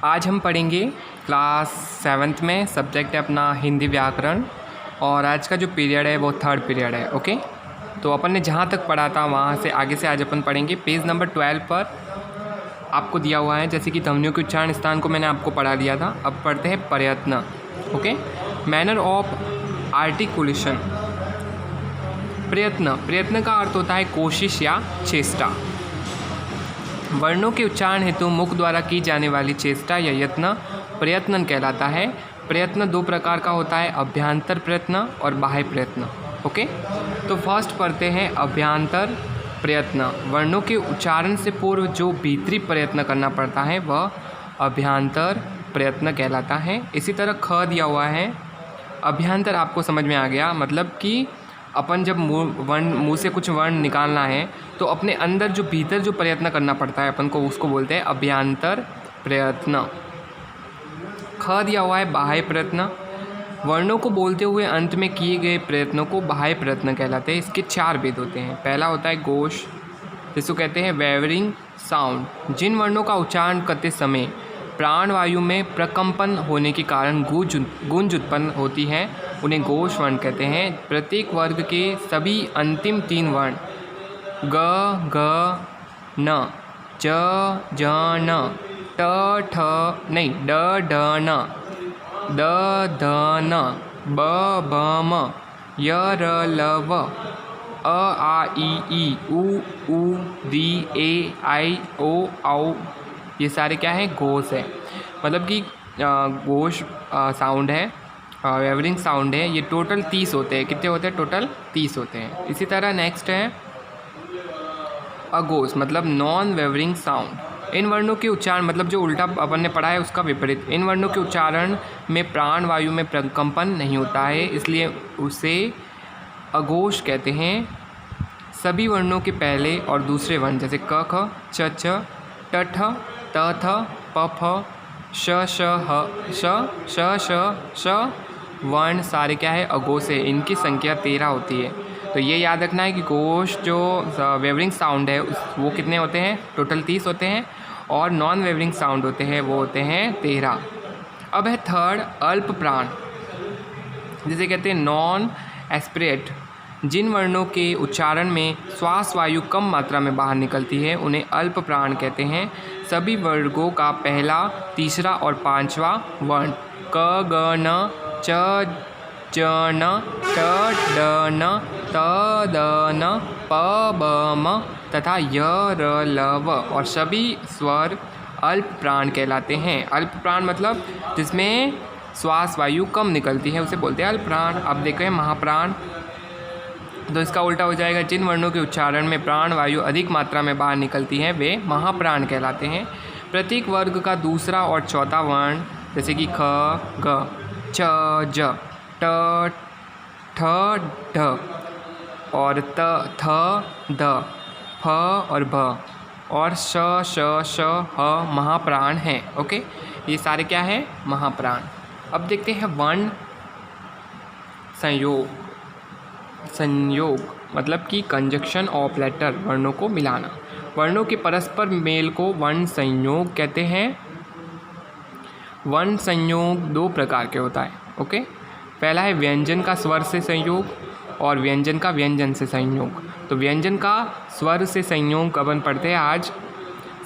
आज हम पढ़ेंगे क्लास 7th में, सब्जेक्ट है अपना हिंदी व्याकरण। और आज का जो पीरियड है वो थर्ड पीरियड है। ओके, तो अपन ने जहाँ तक पढ़ा था वहाँ से आगे से आज अपन पढ़ेंगे। पेज नंबर 12 पर आपको दिया हुआ है, जैसे कि ध्वनियों के उच्चारण स्थान को मैंने आपको पढ़ा दिया था। अब पढ़ते हैं प्रयत्न। Okay, manner of articulation. प्रयत्न का अर्थ होता है कोशिश या चेष्टा। वर्णों के उच्चारण हेतु मुख द्वारा की जाने वाली चेष्टा या यत्न प्रयत्न कहलाता है। प्रयत्न दो प्रकार का होता है, अभ्यंतर प्रयत्न और बाह्य प्रयत्न। ओके, तो फर्स्ट पढ़ते हैं अभ्यंतर प्रयत्न। वर्णों के उच्चारण से पूर्व जो भीतरी प्रयत्न करना पड़ता है वह अभ्यंतर प्रयत्न कहलाता है। इसी तरह ख दिया हुआ है, अभ्यंतर आपको समझ में आ गया, मतलब कि अपन जब मुंह से कुछ वर्ण निकालना है तो अपने अंदर जो भीतर जो प्रयत्न करना पड़ता है अपन को, उसको बोलते हैं अभ्यंतर प्रयत्न। ख दिया हुआ है बाह्य प्रयत्न। वर्णों को बोलते हुए अंत में किए गए प्रयत्नों को बाह्य प्रयत्न कहलाते हैं। इसके 4 भेद होते हैं। पहला होता है घोष, जिसको कहते हैं वेवरिंग साउंड। जिन वर्णों का उच्चारण करते समय प्राणवायु में प्रकंपन होने के कारण गूंज उत्पन्न होती है उन्हें घोष वर्ण कहते हैं। प्रत्येक वर्ग के सभी अंतिम 3 वर्ण ग, ग, न, ज, ज, न, ट, ठ, नहीं, ड, ढ, न, द, ध, न, ब, भ, म, य, र, ल, व, अ, आ, ई, उ, दी, ए, आई, ओ, औ, ये सारे क्या है, घोष है। मतलब कि घोष साउंड है, वेवरिंग साउंड है। ये टोटल 30 होते हैं। कितने होते हैं? टोटल 30 होते हैं। इसी तरह नेक्स्ट है अघोष, मतलब नॉन वेवरिंग साउंड। इन वर्णों के उच्चारण, मतलब जो उल्टा अपन ने पढ़ा है उसका विपरीत। इन वर्णों के उच्चारण में प्राण वायु में प्रकंपन नहीं होता है, इसलिए उसे अघोष कहते हैं। सभी वर्णों के पहले और दूसरे वर्ण जैसे क, ख, च, छ, ट, ठ, त, थ, प, फ, श, श, ह, श, श वर्ण सारे क्या है, अघोष है। इनकी संख्या 13 होती है। तो ये याद रखना है कि घोष जो वेवरिंग साउंड है वो कितने होते हैं? टोटल 30 होते हैं। और नॉन वेवरिंग साउंड होते हैं वो होते हैं 13। अब है थर्ड अल्प प्राण, जिसे कहते हैं नॉन एस्पिरेट। जिन वर्णों के उच्चारण में श्वास वायु कम मात्रा में बाहर निकलती है उन्हें अल्प प्राण कहते हैं। सभी वर्गों का पहला, तीसरा और 5वां वर्ण क, ग, न, च, ज, न, ट, ड, न, त, द, न, प, ब, म तथा य, र, ल, व और सभी स्वर अल्प प्राण कहलाते हैं। अल्प प्राण मतलब जिसमें श्वास वायु कम निकलती है उसे बोलते हैं अल्प प्राण। अब देखो महाप्राण, तो इसका उल्टा हो जाएगा। जिन वर्णों के उच्चारण में प्राण वायु अधिक मात्रा में बाहर निकलती है वे महाप्राण कहलाते हैं। प्रत्येक वर्ग का दूसरा और चौथा वर्ण जैसे कि ख, ग, च, ज, ट, ठ, ढ और त, थ, द, फ और भ और श, श, श, ह महाप्राण हैं। ओके, ये सारे क्या है? महाप्राण। अब देखते हैं वर्ण संयोग मतलब कि कंजक्शन ऑफ लेटर, वर्णों को मिलाना। वर्णों के परस्पर मेल को वर्ण संयोग कहते हैं। वर्ण संयोग 2 प्रकार के होता है। ओके, पहला है व्यंजन का स्वर से संयोग और व्यंजन का व्यंजन से संयोग। तो व्यंजन का स्वर से संयोग अपन पढ़ते हैं आज।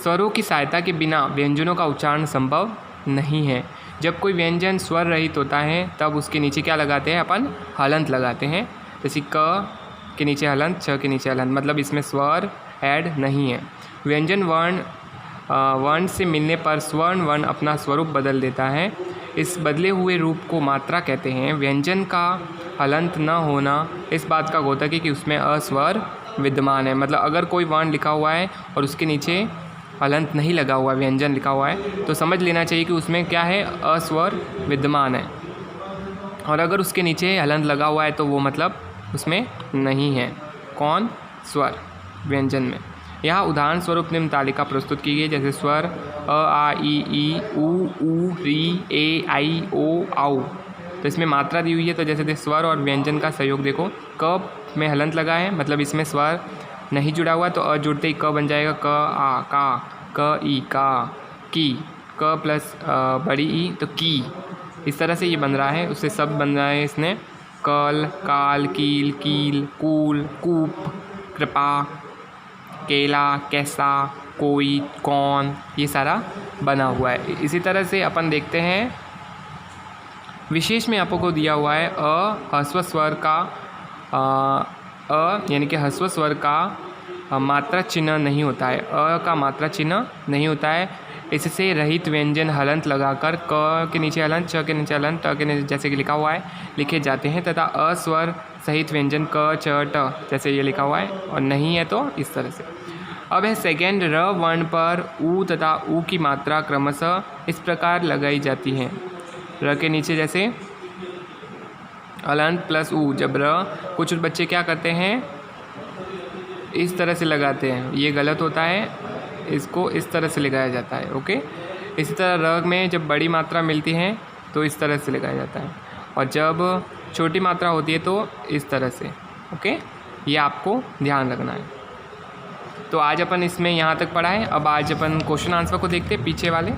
स्वरों की सहायता के बिना व्यंजनों का उच्चारण संभव नहीं है। जब कोई व्यंजन स्वर रहित होता है तब उसके नीचे क्या लगाते हैं? अपन हलंत लगाते हैं। जैसे क के नीचे हलंत, छ के नीचे हलंत, मतलब इसमें स्वर ऐड नहीं है। व्यंजन वर्ण से मिलने पर स्वर्ण वर्ण अपना स्वरूप बदल देता है। इस बदले हुए रूप को मात्रा कहते हैं। व्यंजन का हलंत न होना इस बात का द्योतक है कि उसमें अस्वर विद्यमान है। मतलब अगर कोई वर्ण लिखा हुआ है और उसके नीचे हलंत नहीं लगा हुआ, व्यंजन लिखा हुआ है, तो समझ लेना चाहिए कि उसमें क्या है? अस्वर विद्यमान है। और अगर उसके नीचे हलंत लगा हुआ है तो वो मतलब उसमें नहीं है। कौन? स्वर व्यंजन में। यहाँ उदाहरण स्वरूप निम्न तालिका प्रस्तुत की गई, जैसे स्वर अ, आ, ई, उ, री, ए, आई, ओ, औ। तो इसमें मात्रा दी हुई है, तो जैसे स्वर और व्यंजन का सहयोग देखो। क में हलंत लगा है, मतलब इसमें स्वर नहीं जुड़ा हुआ, तो अ जुड़ते ही क बन जाएगा। क, आ, का, क, ई, का, की, क प्लस बड़ी ई तो की, इस तरह से ये बन रहा है। उससे शब्द बन रहा है इसने कल, काल, कील, कील, कूल, कूप, कृपा, केला, कैसा, कोई, कौन, ये सारा बना हुआ है। इसी तरह से अपन देखते हैं विशेष में आपको दिया हुआ है ह्रस्व स्वर का यानी कि ह्रस्व स्वर का मात्रा चिन्ह नहीं होता है, का मात्रा चिन्ह नहीं होता है। इससे रहित व्यंजन हलंत लगाकर क के नीचे हलंत, च के नीचे हलंत, ट के नीचे जैसे कि लिखा हुआ है लिखे जाते हैं, तथा अस्वर सहित व्यंजन क, च, ट जैसे ये लिखा हुआ है, और नहीं है तो इस तरह से। अब है सेकेंड, र वर्ण पर ऊ तथा ऊ की मात्रा क्रमशः इस प्रकार लगाई जाती है। र के नीचे जैसे हलंत प्लस ऊ, जब र, कुछ बच्चे क्या करते हैं इस तरह से लगाते हैं, ये गलत होता है, इसको इस तरह से लगाया जाता है। ओके, इसी तरह र में जब बड़ी मात्रा मिलती है तो इस तरह से लगाया जाता है, और जब छोटी मात्रा होती है तो इस तरह से। ओके, ये आपको ध्यान रखना है। तो आज अपन इसमें यहाँ तक पढ़ा है। अब आज अपन क्वेश्चन आंसर को देखते हैं पीछे वाले।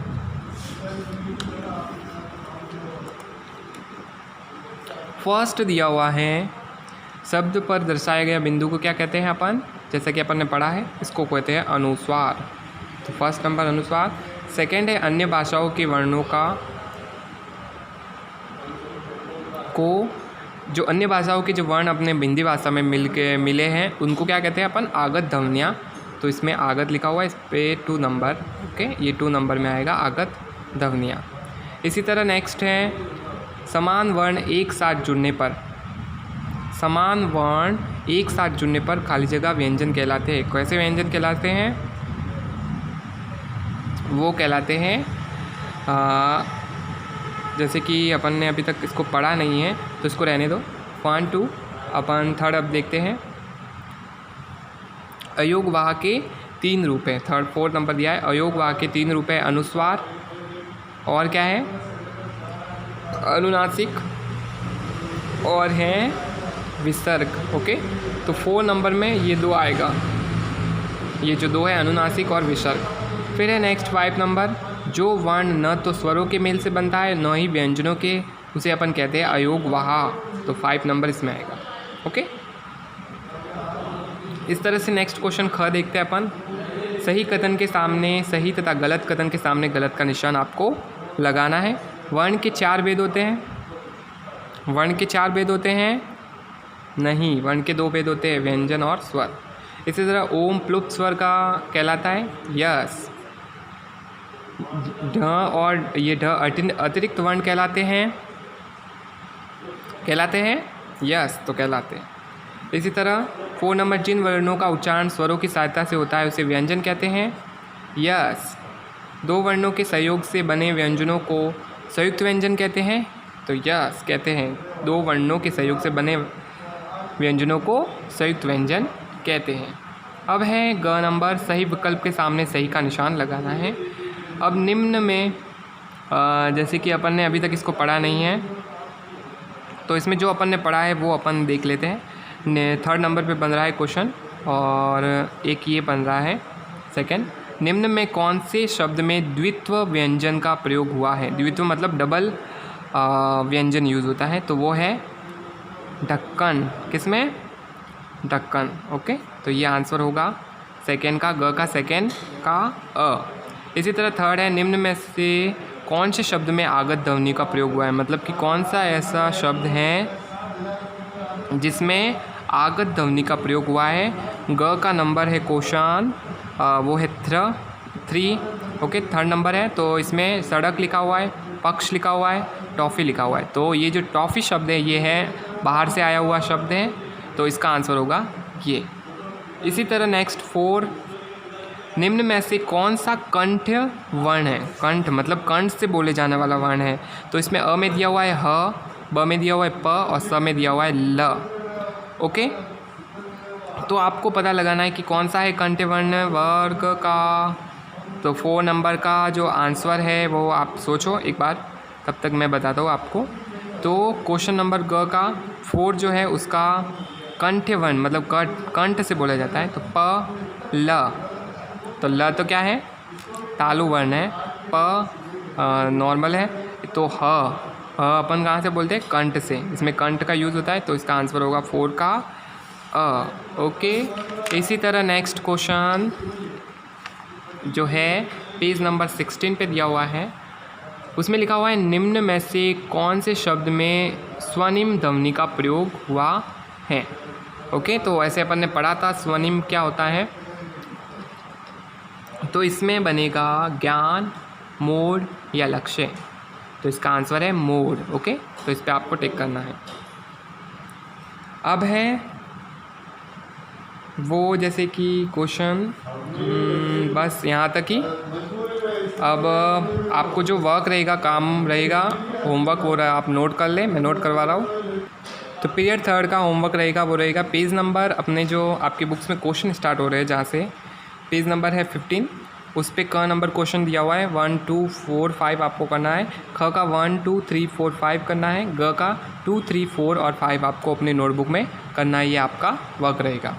फर्स्ट दिया हुआ है शब्द पर दर्शाया गया बिंदु को क्या कहते हैं अपन, जैसा कि अपन ने पढ़ा है, इसको कहते हैं अनुस्वार। तो फर्स्ट नंबर अनुस्वार। सेकंड है अन्य भाषाओं के वर्णों को जो अन्य भाषाओं के जो वर्ण अपने हिंदी भाषा में मिले हैं उनको क्या कहते हैं अपन, आगत ध्वनियाँ। तो इसमें आगत लिखा हुआ है, इस पे 2 नंबर। ओके, ये 2 नंबर में आएगा आगत ध्वनियाँ। इसी तरह नेक्स्ट है समान वर्ण एक साथ जुड़ने पर, समान वर्ण एक साथ जुड़ने पर खाली जगह व्यंजन कहलाते हैं। कैसे व्यंजन कहलाते हैं, वो कहलाते हैं जैसे कि अपन ने अभी तक इसको पढ़ा नहीं है तो इसको रहने दो। 1, 2 अपन थर्ड अब देखते हैं। अयोग वाह के 3 रूप हैं, थर्ड 4 नंबर दिया है। अयोग वाह के 3 रूप है, अनुस्वार और क्या है, अनुनासिक और है विसर्ग। ओके, तो 4 नंबर में ये 2 आएगा, ये जो 2 है अनुनासिक और विसर्ग। फिर है नेक्स्ट 5 नंबर, जो वर्ण न तो स्वरों के मेल से बनता है न ही व्यंजनों के, उसे अपन कहते हैं अयोग वाह। तो 5 नंबर इसमें आएगा। ओके, इस तरह से नेक्स्ट क्वेश्चन ख देखते हैं अपन। सही कथन के सामने सही तथा गलत कथन के सामने गलत का निशान आपको लगाना है। वर्ण के 4 भेद होते हैं, वर्ण के 4 भेद होते हैं नहीं, वर्ण के 2 भेद होते हैं, व्यंजन और स्वर। इसी तरह ओम प्लुप्त स्वर का कहलाता है यस, ढ और ये ढ अतिरिक्त वर्ण कहलाते हैं यस, तो कहलाते हैं। इसी तरह 4 नंबर, जिन वर्णों का उच्चारण स्वरों की सहायता से होता है उसे व्यंजन कहते हैं यस। 2 वर्णों के सहयोग से बने व्यंजनों को संयुक्त व्यंजन कहते हैं, तो यस कहते हैं। 2 वर्णों के सहयोग से बने व्यंजनों को संयुक्त व्यंजन कहते हैं। अब है ग नंबर, सही विकल्प के सामने सही का निशान लगाना है। अब निम्न में जैसे कि अपन ने अभी तक इसको पढ़ा नहीं है तो इसमें जो अपन ने पढ़ा है वो अपन देख लेते हैं। 3rd नंबर पे बन रहा है क्वेश्चन, और एक ये बन रहा है सेकंड। निम्न में कौन से शब्द में द्वित्व व्यंजन का प्रयोग हुआ है, द्वित्व मतलब डबल व्यंजन यूज़ होता है, तो वो है ढक्कन। किसमें, ढक्कन। ओके, तो ये आंसर होगा सेकंड का, ग का सेकंड का अ। इसी तरह 3rd है, निम्न में से कौन से शब्द में आगत ध्वनि का प्रयोग हुआ है, मतलब कि कौन सा ऐसा शब्द है जिसमें आगत ध्वनि का प्रयोग हुआ है। ग का नंबर है क्वेश्चन, वो है 3। ओके, 3rd नंबर है, तो इसमें सड़क लिखा हुआ है, पक्ष लिखा हुआ है, टॉफ़ी लिखा हुआ है। तो ये जो टॉफ़ी शब्द है ये है बाहर से आया हुआ शब्द है, तो इसका आंसर होगा ये। इसी तरह नेक्स्ट 4, निम्न में से कौन सा कंठ वर्ण है, कंठ मतलब कंठ से बोले जाने वाला वर्ण है, तो इसमें अ में दिया हुआ है ह, ब में दिया हुआ है प और स में दिया हुआ है ल। ओके, तो आपको पता लगाना है कि कौन सा है कंठ वर्ण वर्ग का। तो 4 नंबर का जो आंसर है वो आप सोचो एक बार, तब तक मैं बताता हूँ आपको। तो क्वेश्चन नंबर ग का 4 जो है उसका कंठ वर्ण मतलब कंठ से बोला जाता है, तो प ल, तो ल तो क्या है, तालु वर्ण है, प नॉर्मल है। तो ह अपन कहाँ से बोलते हैं, कंठ से, इसमें कंठ का यूज़ होता है, तो इसका आंसर होगा 4 का ओके। इसी तरह नेक्स्ट क्वेश्चन जो है पेज नंबर 16 पे दिया हुआ है, उसमें लिखा हुआ है निम्न में से कौन से शब्द में स्वनिम ध्वनि का प्रयोग हुआ है। ओके, तो ऐसे अपन ने पढ़ा था स्वनिम क्या होता है, तो इसमें बनेगा ज्ञान, मोड या लक्ष्य। तो इसका आंसर है मोड। ओके, तो इस पर आपको टिक करना है। अब है वो जैसे कि क्वेश्चन बस यहाँ तक ही। अब आपको जो वर्क रहेगा, काम रहेगा, होमवर्क हो रहा है, आप नोट कर लें, मैं नोट करवा रहा हूँ। तो पीरियड 3 का होमवर्क रहेगा, वो रहेगा पेज नंबर, अपने जो आपकी बुक्स में क्वेश्चन स्टार्ट हो रहे हैं जहाँ से पेज नंबर है 15, उस पर क नंबर क्वेश्चन दिया हुआ है 1 2 4 5 आपको करना है। ख का 1 2 3 4 5 करना है। ग का 2 3 4 और 5 आपको अपने नोटबुक में करना है। ये आपका वर्क रहेगा।